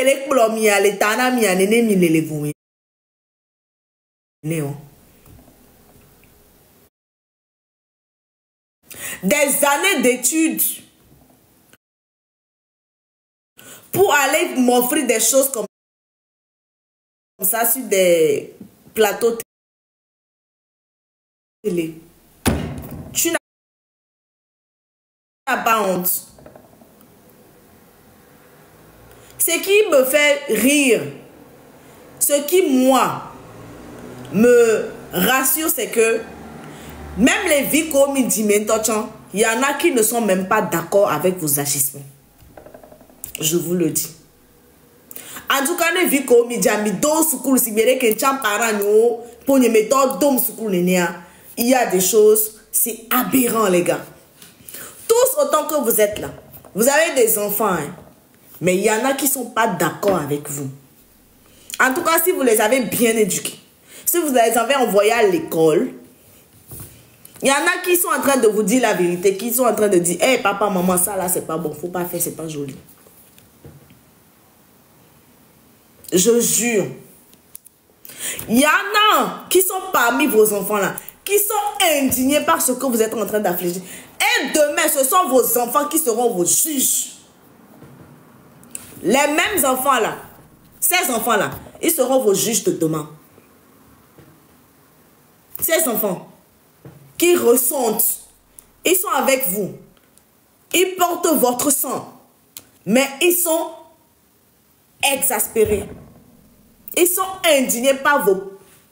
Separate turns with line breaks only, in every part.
Kele Klomia, les Tana Mia, Nene Milelegoumi. Néo. Des années d'études pour aller m'offrir des choses comme ça sur des plateaux télé. Tu n'as pas honte. Ce qui me fait rire, ce qui, moi, me rassure, c'est que même les Viko Midimento, il y en a qui ne sont même pas d'accord avec vos agissements. Je vous le dis. En tout cas, les Viko Midjamido Sukul Sibere Kencham Parano, pour les méthodes d'homme Sukul Nenia, il y a des choses, c'est aberrant, les gars. Tous autant que vous êtes là, vous avez des enfants, hein, mais il y en a qui ne sont pas d'accord avec vous. En tout cas, si vous les avez bien éduqués, si vous les avez envoyés à l'école, il y en a qui sont en train de vous dire la vérité, qui sont en train de dire, hey, papa, maman, ça là, c'est pas bon, faut pas faire, c'est pas joli. Je jure. Il y en a qui sont parmi vos enfants là, qui sont indignés par ce que vous êtes en train d'affliger. Et demain, ce sont vos enfants qui seront vos juges. Les mêmes enfants là, ces enfants là, ils seront vos juges de demain. Ces enfants qui ressentent, ils sont avec vous, ils portent votre sang, mais ils sont exaspérés. Ils sont indignés par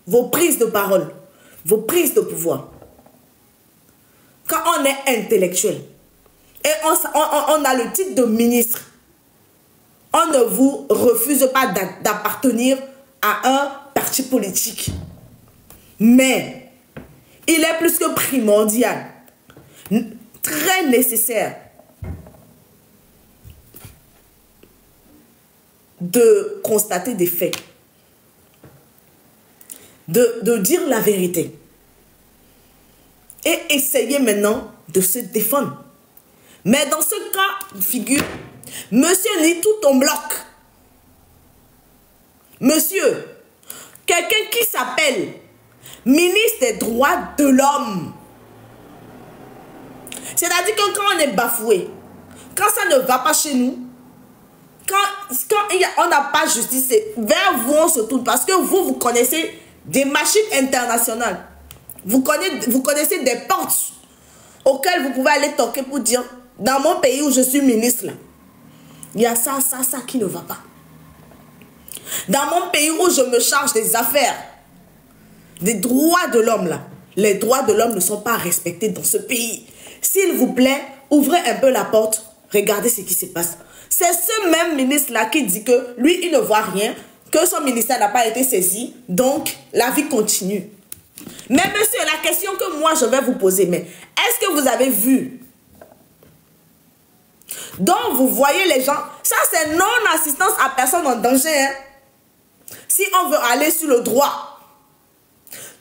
vos prises de parole, vos prises de pouvoir. Quand on est intellectuel et on a le titre de ministre, on ne vous refuse pas d'appartenir à un parti politique. Mais il est plus que primordial, très nécessaire de constater des faits, de dire la vérité et essayer maintenant de se défendre. Mais dans ce cas de figure, monsieur lit tout en bloc. Monsieur, quelqu'un qui s'appelle ministre des droits de l'homme. C'est-à-dire que quand on est bafoué, quand ça ne va pas chez nous, quand on n'a pas justice, c'est vers vous on se tourne. Parce que vous connaissez des machines internationales. Vous connaissez des portes auxquelles vous pouvez aller toquer pour dire, dans mon pays où je suis ministre, là, il y a ça qui ne va pas. Dans mon pays où je me charge des affaires, des droits de l'homme, là, les droits de l'homme ne sont pas respectés dans ce pays. S'il vous plaît, ouvrez un peu la porte, regardez ce qui se passe. C'est ce même ministre-là qui dit que lui, il ne voit rien, que son ministère n'a pas été saisi, donc la vie continue. Mais monsieur, la question que moi je vais vous poser, mais est-ce que vous avez vu? Donc vous voyez les gens, ça c'est non-assistance à personne en danger. Hein? Si on veut aller sur le droit,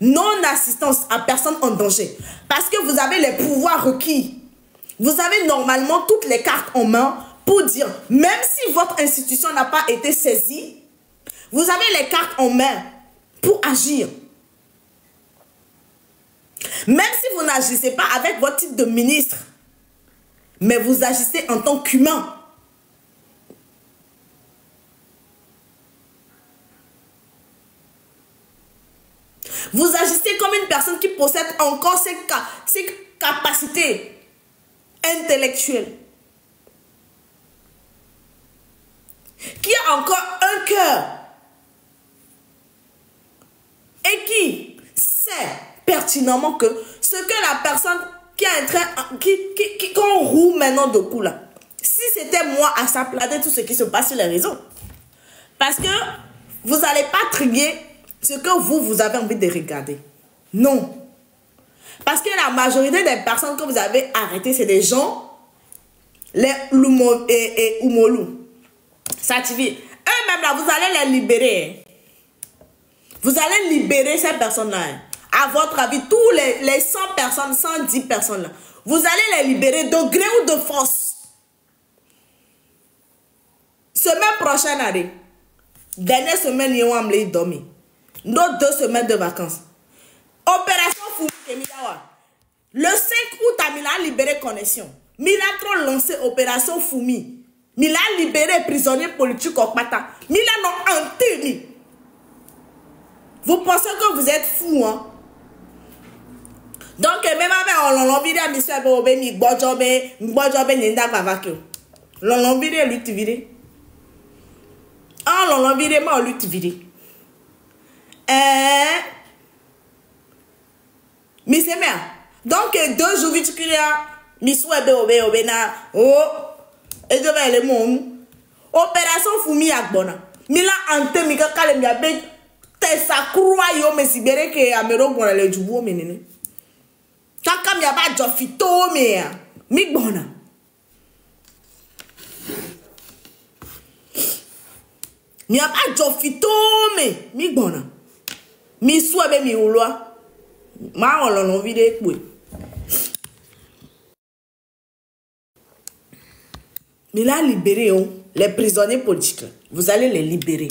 non-assistance à personne en danger, parce que vous avez les pouvoirs requis. Vous avez normalement toutes les cartes en main pour dire, même si votre institution n'a pas été saisie, vous avez les cartes en main pour agir. Même si vous n'agissez pas avec votre titre de ministre, mais vous agissez en tant qu'humain. Vous agissez comme une personne qui possède encore ses capacités intellectuelles. Qui a encore un cœur. Et qui sait pertinemment que ce que la personne qui est en train, qu'on roule maintenant de coups là, si c'était moi à sa place, tout ce qui se passe sur les réseaux. Parce que vous n'allez pas trier ce que vous avez envie de regarder. Non. Parce que la majorité des personnes que vous avez arrêtées, c'est des gens, les Lumo et Umolu. Sativi. Eux-mêmes là, vous allez les libérer. Vous allez libérer ces personnes-là. À votre avis, tous les 100 personnes, 110 personnes là, vous allez les libérer de gré ou de force. Semaine prochaine année. Dernière semaine, il y a un dormi. Nos 2 semaines de vacances. Opération Foumi Kemidawa. Le 5 août, il a libéré connexion. Il a trop lancé Opération Foumi. Il a libéré prisonniers politiques au Pata. Il a non enterré. Vous pensez que vous êtes fous, hein? Donc, même avec l'envie de monsieur Bobe, mi gbojobe, n'inda bavakio. L'envie de lutte virée. Ah, l'envie de moi lutte virée. Mi c'est mère. Donc, 2 jours vite qu'il y a, mi souhaite obe na, oh, et je vais le monde. Opération Foumi Agbona. Mi la ante mi kakale mi abe, te sa croix yo me sibere ke amero bon le jubo menene. Kaka mi aba jofito me mi gbona. Mi aba jofito me mi gbona. Mi souabe mi ulwa. Ma on l'on vide kwe. Mais là libéré les prisonniers politiques. Vous allez les libérer.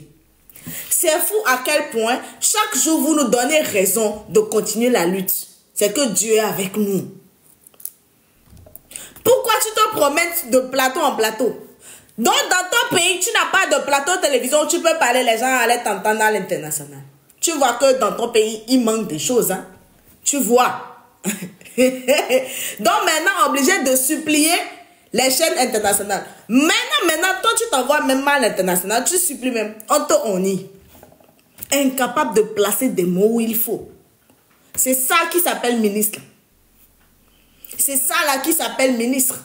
C'est fou à quel point chaque jour vous nous donnez raison de continuer la lutte. C'est que Dieu est avec nous. Pourquoi tu te promènes de plateau en plateau? Donc dans ton pays, tu n'as pas de plateau de télévision où tu peux parler, les gens allaient t'entendre à l'international. Tu vois que dans ton pays, il manque des choses. Hein? Tu vois. Donc maintenant, obligé de supplier les chaînes internationales. Maintenant, toi tu t'envoies même mal à l'international, tu supplies même. On te honnie. Incapable de placer des mots où il faut. C'est ça qui s'appelle ministre. C'est ça là qui s'appelle ministre.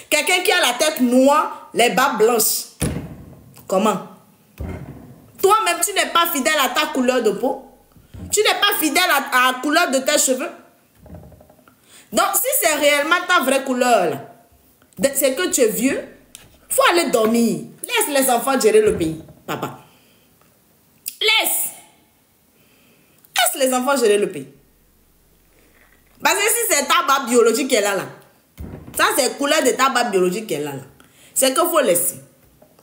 Quelqu'un qui a la tête noire, les bas blanches. Comment? Toi-même, tu n'es pas fidèle à ta couleur de peau. Tu n'es pas fidèle à la couleur de tes cheveux. Donc, si c'est réellement ta vraie couleur, c'est que tu es vieux, il faut aller dormir. Laisse les enfants gérer le pays, papa. Laisse les enfants gérer le pays. Parce que si c'est ta barbe biologique qui est là, ça c'est couleur de ta barbe biologique qui est là. C'est qu'il faut laisser.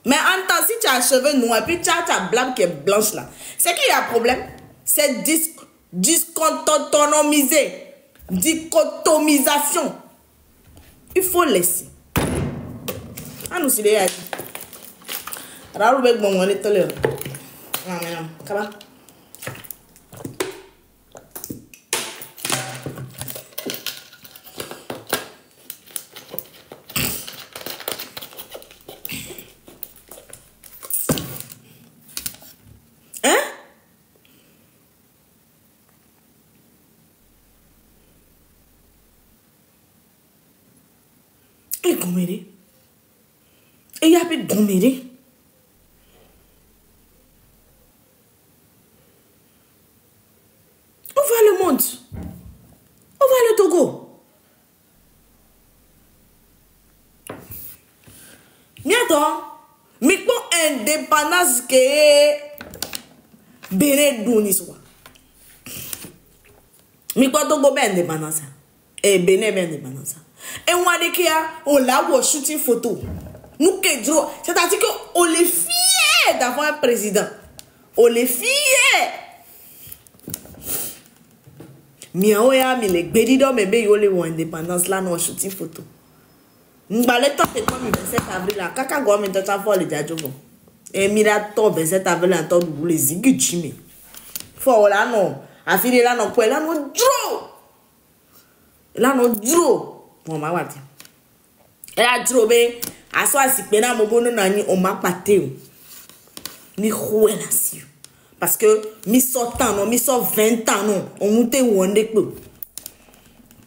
Mais en temps, si tu as cheveux noirs et puis tu as ta barbe qui est blanche là, c'est qu'il y a un problème. C'est dichotomisation. Il faut laisser. Ah nous c'est les Raoul bon on est tolérant. Ah mais non, comment? Et il y a plus de Goméré. On va le monde. On va le Togo. Bientôt, mais pour indépendance que Bénin Douniswa. Mais pour Togo ben indépendance. Et Bénin ben indépendance. Et on a dit qu'on l'a shooting photo. Nous que c'est-à-dire qu'on les fiers d'avoir un président. On les fiers. Miao ya mi le gbedido mebe yo le indépendance là non shooting photo. M'balé top et comme 27 avril là kaka government ta fo le jajobo. Et mira top 27 avril en to du les ziguchime. Fo là non, afile là non quoi là non dro. Là non dro. Bon ma wati. Et là dro be aso asipe na mobono nani on m'a paté. Ni khoué là si. Parce que mi sortant non, mi sort 20 ans non, on monte wonde peu.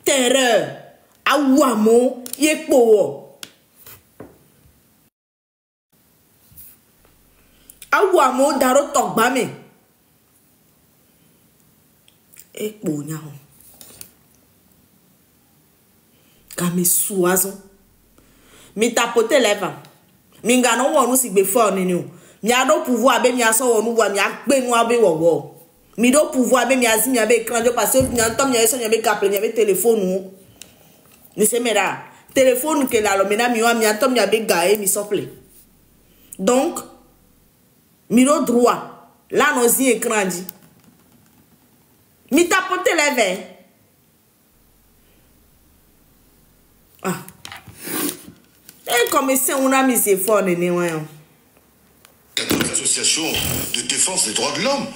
Terreur, awamo, yekpo. Awamo daro tokbame. Ekpo nyao. Kame suazo. Mi tapote leva. Mi ngano wonu si gbe fort nini. Mi a do pouvoir be mi aso wonu wa mi agbe nu abe wowo. Mi do pouvoir be mi azi mi abe écran jo parce que mi antom mi eso mi abe capler mi abe téléphone. Ni se mera. Téléphone que la lo mena mi wa mi antom mi abe gaé mi sople. Donc Miro droit. Là, nous y écran dit. Mi tapoter les verres. Ah. Et comme c'est on a mis ses efforts de néant.
14 associations de défense des droits de l'homme,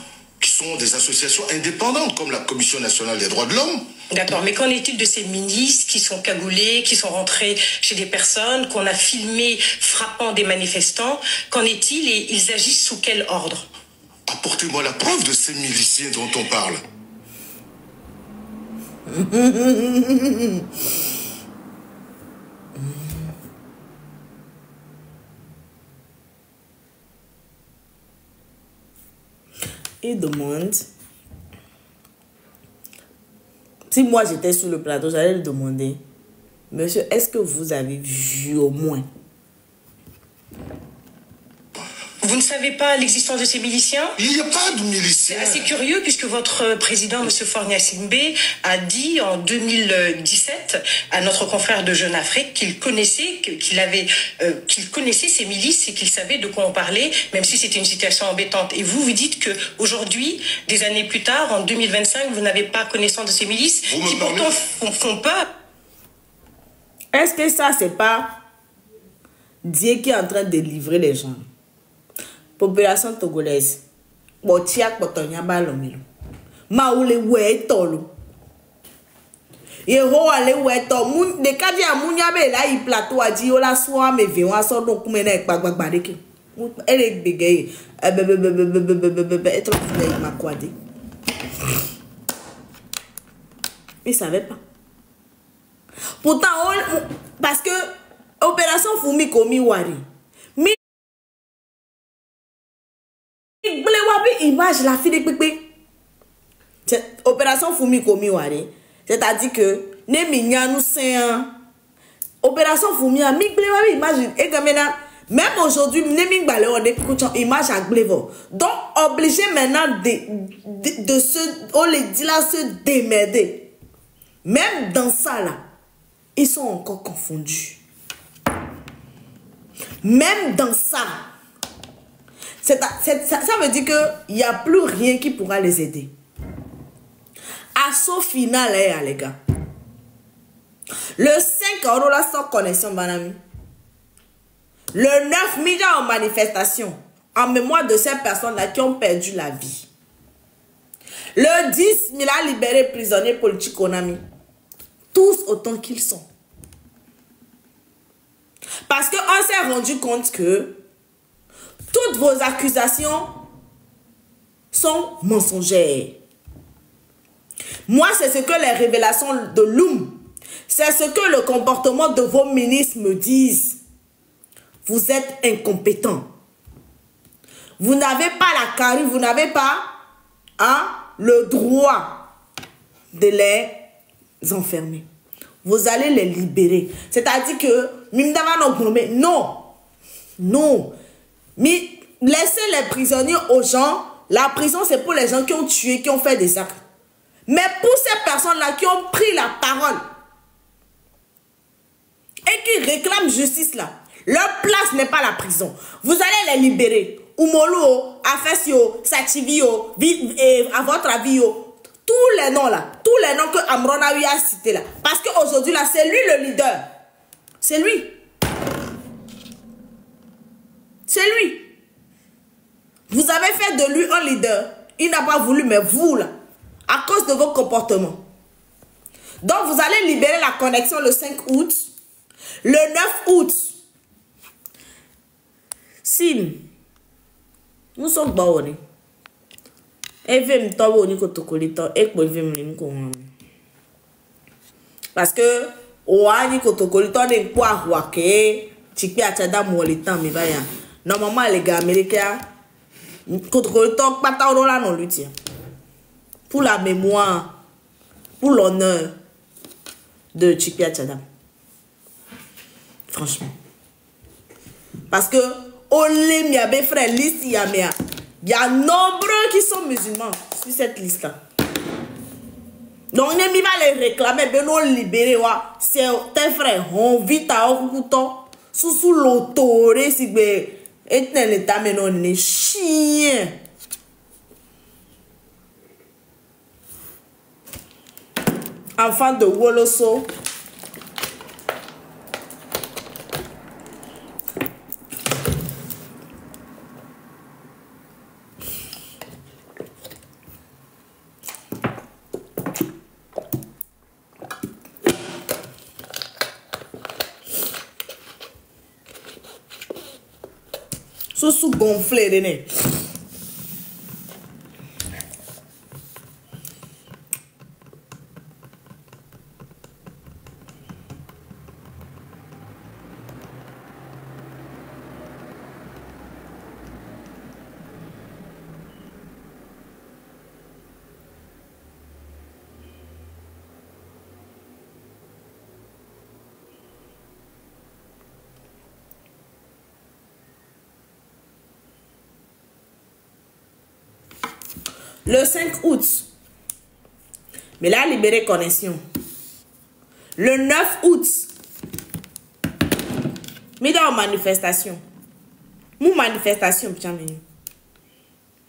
qui sont des associations indépendantes, comme la Commission nationale des droits de l'homme.
D'accord, mais qu'en est-il de ces milices qui sont cagoulées, qui sont rentrées chez des personnes, qu'on a filmées frappant des manifestants? Qu'en est-il et ils agissent sous quel ordre?
Apportez-moi la preuve de ces miliciens dont on parle.
Il demande, si moi j'étais sur le plateau, j'allais lui demander, monsieur, est-ce que vous avez vu au moins?
Vous ne savez pas l'existence de ces miliciens?
Il n'y a pas de miliciens.
C'est assez curieux puisque votre président, M. Fornia Simbe, a dit en 2017 à notre confrère de Jeune Afrique qu'il connaissait, qu'il connaissait ces milices et qu'il savait de quoi on parlait, même si c'était une situation embêtante. Et vous dites que aujourd'hui, des années plus tard, en 2025, vous n'avez pas connaissance de ces milices qui pourtant font peur.
Est-ce que ça, c'est pas Dieu qui est en train de livrer les gens? Population togolaise. Botiak botonya balomilo. Maule wetolo. Yero ale weto mun de kadi amunya be la I plateau a di ola so ame vi won so don kuma na ipagbagba de ki. Ele gbege etro de makwade. Il savait pas. Pourtant parce que opération Fumi komi wari. Image la fille de pépé. Opération Fumi komi wari. C'est-à-dire que ne minya nous c'est opération Fumi a mi glewa image et comme même aujourd'hui ne mi gbale on des image à glevo. Donc obligé maintenant de se on les dit là se démerder. Même dans ça là, ils sont encore confondus. Même dans ça. Ça veut dire qu'il n'y a plus rien qui pourra les aider. Assaut final, les gars. Le 5 euros, là, sans connexion, banami. Le 9 millions en manifestation, en mémoire de ces personnes-là qui ont perdu la vie. Le 10 000 libérés prisonniers politiques, Konami. Tous autant qu'ils sont. Parce qu'on s'est rendu compte que toutes vos accusations sont mensongères. Moi, c'est ce que les révélations de l'OUM, c'est ce que le comportement de vos ministres me disent. Vous êtes incompétents. Vous n'avez pas la carrure, vous n'avez pas le droit de les enfermer. Vous allez les libérer. C'est-à-dire que, non, non. Mais laissez les prisonniers aux gens. La prison, c'est pour les gens qui ont tué, qui ont fait des actes. Mais pour ces personnes-là qui ont pris la parole et qui réclament justice là, leur place n'est pas la prison. Vous allez les libérer. Oumolo, Afesio, Sativio, à votre avis, tous les noms là, tous les noms que Amrona a cités là. Parce qu'aujourd'hui là, c'est lui le leader. C'est lui. C'est lui. Vous avez fait de lui un leader. Il n'a pas voulu, mais vous, là, à cause de vos comportements. Donc, vous allez libérer la connexion le 5 août. Le 9 août. Sim. Nous sommes bons. Parce que, normalement, les gars américains, pour la mémoire, pour l'honneur de Chikpia Tchadam. Franchement. Parce que, il y a des frères, il y a nombreux qui sont musulmans sur cette liste-là. Donc, on va les réclamer, ben on libérer, c'est tes frères, on vit à Okukuto, sous l'autorité, si Et dans l'état maintenant, on est chien. Enfant de Woloso. Sous gonflé de nez. Le 5 août, mais là, libéré connexion. Le 9 août, mais dans manifestation. Mon manifestation, putain,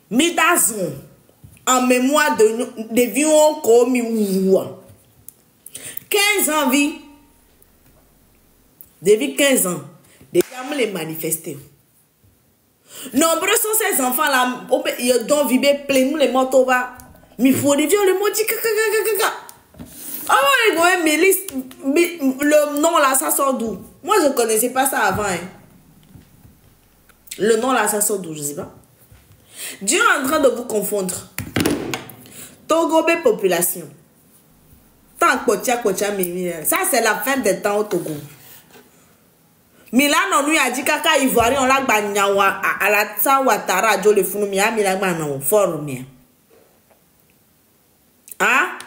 mais dans en mémoire de vieux comme 15 ans, vie. Depuis 15 ans, déjà, me les manifester. Nombreux sont ces enfants-là, ils ont vibré plein nous les motos va. Mais il faut des vieux, le mot dit oh, le nom là, ça sort d'où? Moi, je ne connaissais pas ça avant. Hein. Le nom là, ça sort d'où? Je ne sais pas. Dieu est en train de vous confondre. Togo, population. Tant que ça, c'est la fin des temps au Togo. Milan on lui a dit kaka ivoirien on l'a gagnawa à la tsa watara jo le funu mi amila gba na fort mi. Hein?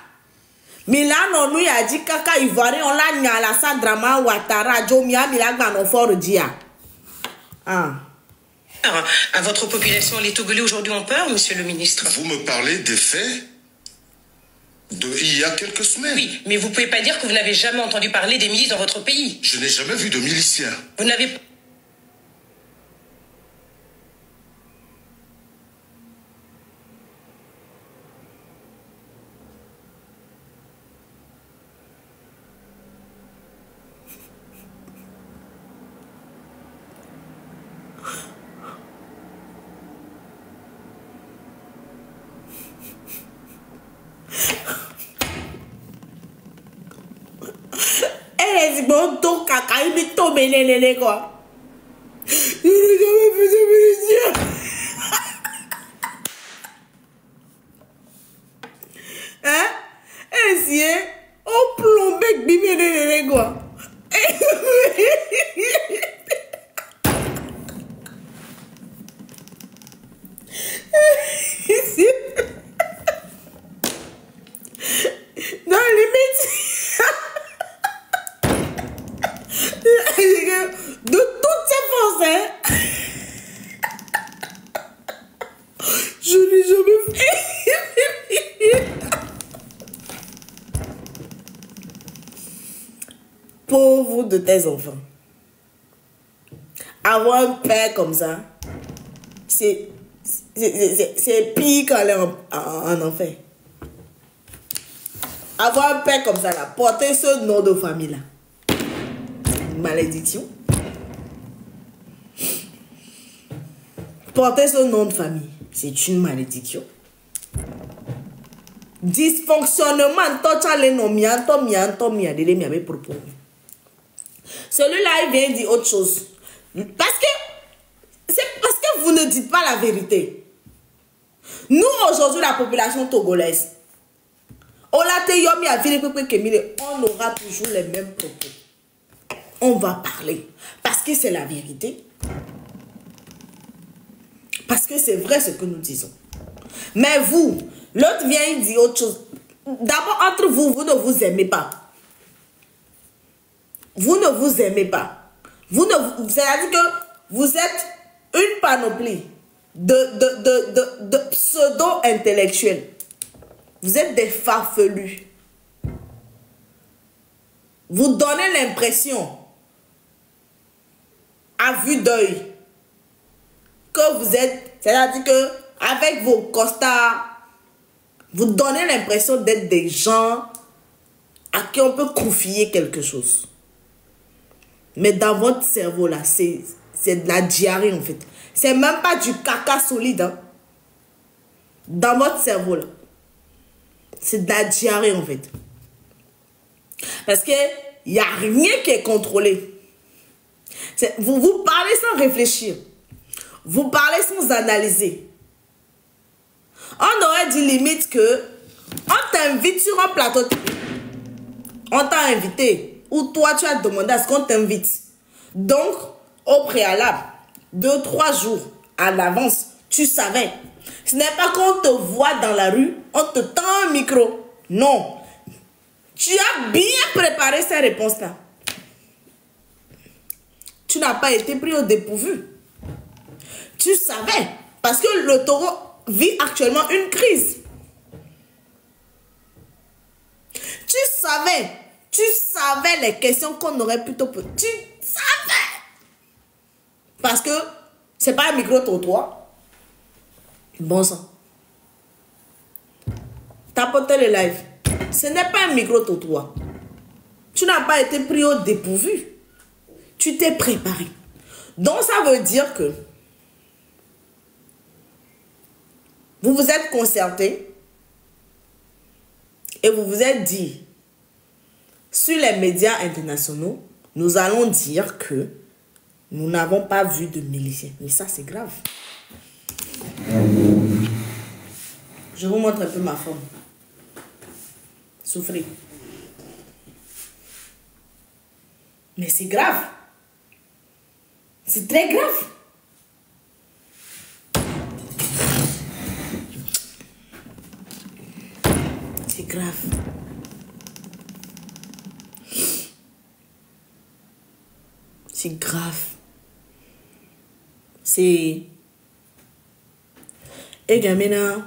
Milan on lui a dit kaka ivoirien on l'a nya la sa drama watara jo mi amila gba na fort dia. Ah.
À votre population, les Togolais aujourd'hui ont peur, monsieur le ministre?
Vous me parlez des faits il y a quelques semaines.
Oui, mais vous ne pouvez pas dire que vous n'avez jamais entendu parler des milices dans votre pays.
Je n'ai jamais vu de miliciens.
Vous n'avez
Bon, caca, il est tombé, les quoi. Je n'ai jamais vu de miliciens. Hein? Et si, on plombé, bimé, les quoi. Dans limite. De toutes ces forces, hein? Je n'ai jamais fait. Pauvre de tes enfants. Avoir un père comme ça, c'est pire qu'aller en enfer. Avoir un père comme ça, là, porter ce nom de famille, là. Malédiction. Porter ce nom de famille, c'est une malédiction. Dysfonctionnement, celui-là, il vient dire autre chose. Parce que vous ne dites pas la vérité. Nous, aujourd'hui, la population togolaise, on aura toujours les mêmes propos. On va parler. Parce que c'est la vérité. Parce que c'est vrai ce que nous disons. Mais vous, l'autre vient et dit autre chose. D'abord, entre vous, vous ne vous aimez pas. Vous ne vous aimez pas. C'est-à-dire que vous êtes une panoplie de pseudo-intellectuels. Vous êtes des farfelus. Vous donnez l'impression, à vue d'œil, que vous êtes, c'est-à-dire que avec vos constats, vous donnez l'impression d'être des gens à qui on peut confier quelque chose. Mais dans votre cerveau là, c'est de la diarrhée en fait. C'est même pas du caca solide. Hein. Dans votre cerveau là, c'est de la diarrhée en fait. Parce que il n'y a rien qui est contrôlé. Vous parlez sans réfléchir. Vous parlez sans analyser. On aurait dit limite que on t'invite sur un plateau. On t'a invité. Ou toi, tu as demandé à ce qu'on t'invite. Donc, au préalable, 2-3 jours à l'avance, tu savais. Ce n'est pas qu'on te voit dans la rue, on te tend un micro. Non. Tu as bien préparé ces réponses-là. Tu n'as pas été pris au dépourvu. Tu savais. Parce que le taureau vit actuellement une crise. Tu savais les questions qu'on aurait plutôt posées. Tu savais. Parce que c'est pas un micro-trottoir. Bon sang. Tapotez le live. Ce n'est pas un micro-trottoir. Tu n'as pas été pris au dépourvu. Tu t'es préparé. Donc ça veut dire que vous vous êtes concerté et vous vous êtes dit, sur les médias internationaux, nous allons dire que nous n'avons pas vu de miliciens. Mais ça, c'est grave. Je vous montre un peu ma forme. Souffrez. Mais c'est grave. C'est très grave. C'est grave. C'est grave. C'est... Et gamena...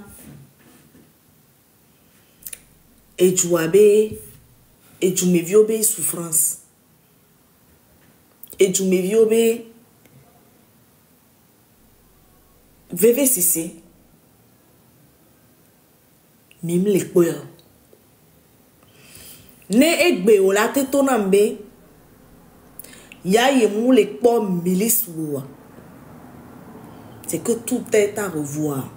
Et tu avais... Et tu me viobé souffrance. Et tu me viobé... VVCC. Mime les coeurs. Ne ekbe o la te tonambe. Ya ye mou les coeurs milice ou. C'est que tout est à revoir.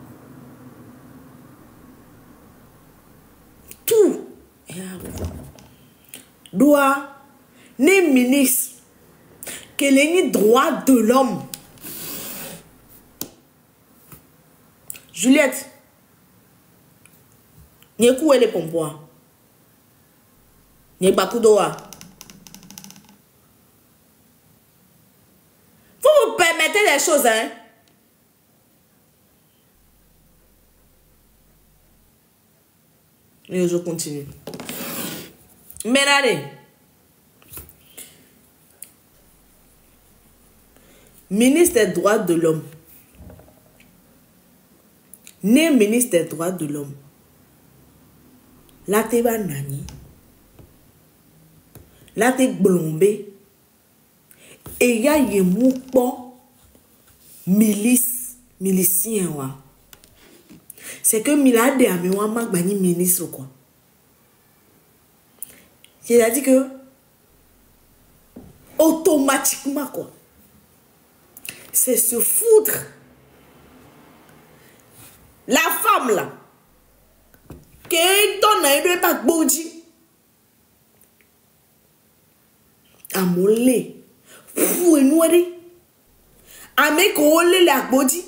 Tout est à revoir. Doit ne ministre que les droits de l'homme. Juliette, n'y a quoi les pompois? N'y a pas d'oa. Vous vous permettez des choses, hein? Et je continue. Mais allez. Ministre des droits de l'homme. Né ministre des droits de l'homme. La te va nani. La te blombé. Et ya ye moupo milice, milicien wa. C'est que Milade a mis un magbani ministre quoi. C'est-à-dire que automatiquement quoi. C'est se foutre. La femme là, qui donne un pas bougie, à mollet, fou et noiré, à mes collègues la body,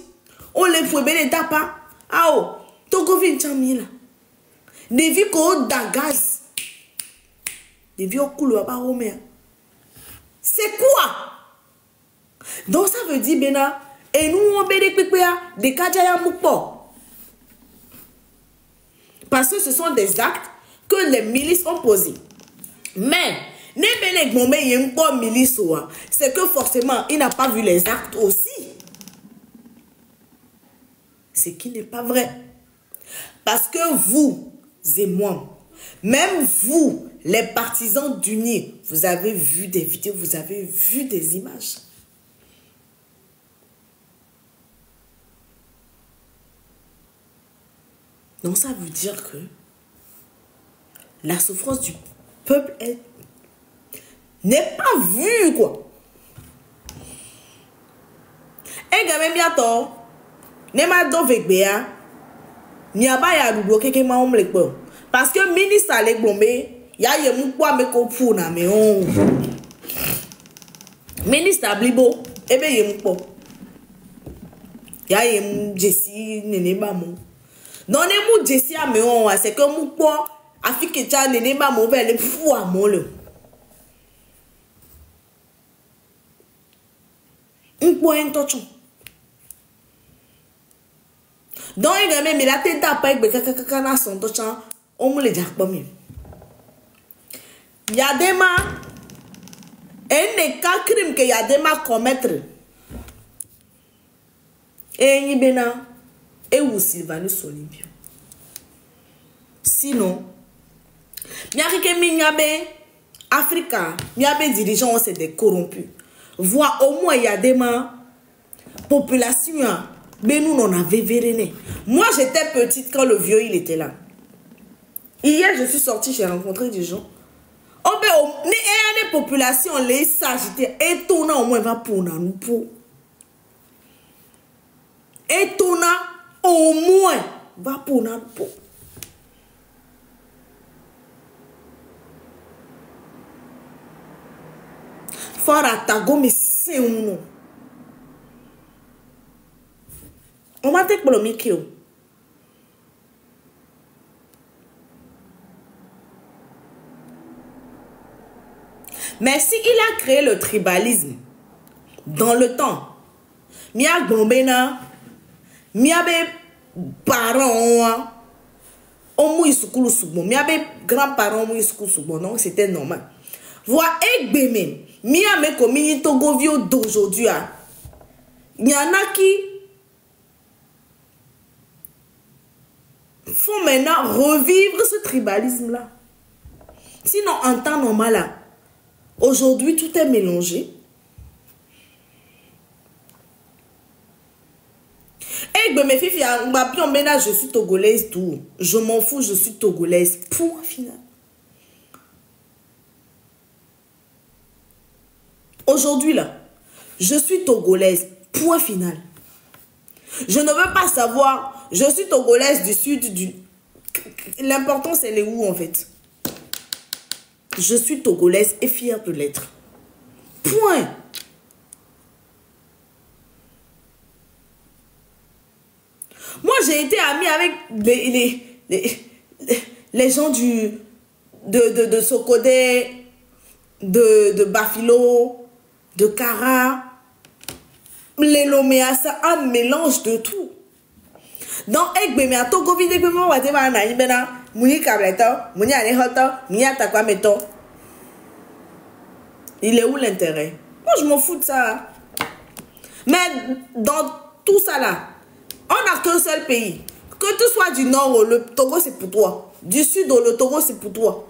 on les fait bien les tapas, ah oh, toko vin chamila, des vies qu'on d'agaz, des vies au couloir par Homer. C'est quoi? Donc ça veut dire bena, et nous on bédé des kajaya moupo. Parce que ce sont des actes que les milices ont posés. Mais, c'est que forcément, il n'a pas vu les actes aussi. Ce qui n'est pas vrai. Parce que vous et moi, même vous, les partisans d'UNIR, vous avez vu des vidéos, vous avez vu des images. Donc ça veut dire que la souffrance du peuple n'est pas vue, quoi. Et quand même bientôt, ne m'a donné béa, n'y a pas de bloquer que m'a omle quoi. Parce que ministre a les bombés, ya y a mon quoi me coupou na me on. Ministre a blibo, et ben y a mon quoi. Ya y a mon Jessie nene ba mon. Non ne mon Jessie a me on, c'est que mon quoi a fait que tu as nene ba mon vers le fou à mon le. Un point touchant. Donc il a même la tête d'après avec kakakana son touchant, on me le dit pas mieux. Il y a des mains, et n'est qu'un crime que y a des mains commettre. Et il y a et où Sylvanus Olympio. Sinon, il y a que Minyabe, Africa, il y a des dirigeants, c'est des corrompus. Voir au moins il y a des mains, population, mais nous on avait véréné. Moi j'étais petite quand le vieux il était là. Hier je suis sortie, j'ai rencontré des gens. Oh ben les populations les s'agitaient étonnant au moins va pour nous pour. Étonnant au moins va pour nous pour. Fort à tago mais c'est un nom. On m'a dit que le micro. Mais si il a créé le tribalisme dans le temps, mia bombena, mia be parents, on mouille sous le sous bon, mia be grands-parents mouille sous le bon, donc c'était normal. Voir Egbeme, mia me commis Togovio d'aujourd'hui, il y en a qui faut maintenant revivre ce tribalisme-là. Sinon, en temps normal, aujourd'hui, tout est mélangé. Eh ben, mes filles, je suis togolaise, tout. Je m'en fous, je suis togolaise. Point final. Aujourd'hui, là, je suis togolaise. Point final. Je ne veux pas savoir... Je suis togolaise du sud du... L'important, c'est les où, en fait. Je suis togolaise et fière de l'être. Point. Moi, j'ai été amie avec les gens de Sokodé, de Bafilo, de Kara, les Loméasa, un mélange de tout. Donc, Egbeme a Togo vide que moi, wate va na ibena, muni kableto, muni anehoto, muni atakwa meto. Il est où l'intérêt? Moi, je m'en fous de ça. Mais dans tout ça là, on n'a qu'un seul pays. Que tu sois du nord, le Togo c'est pour toi. Du sud, le Togo c'est pour toi.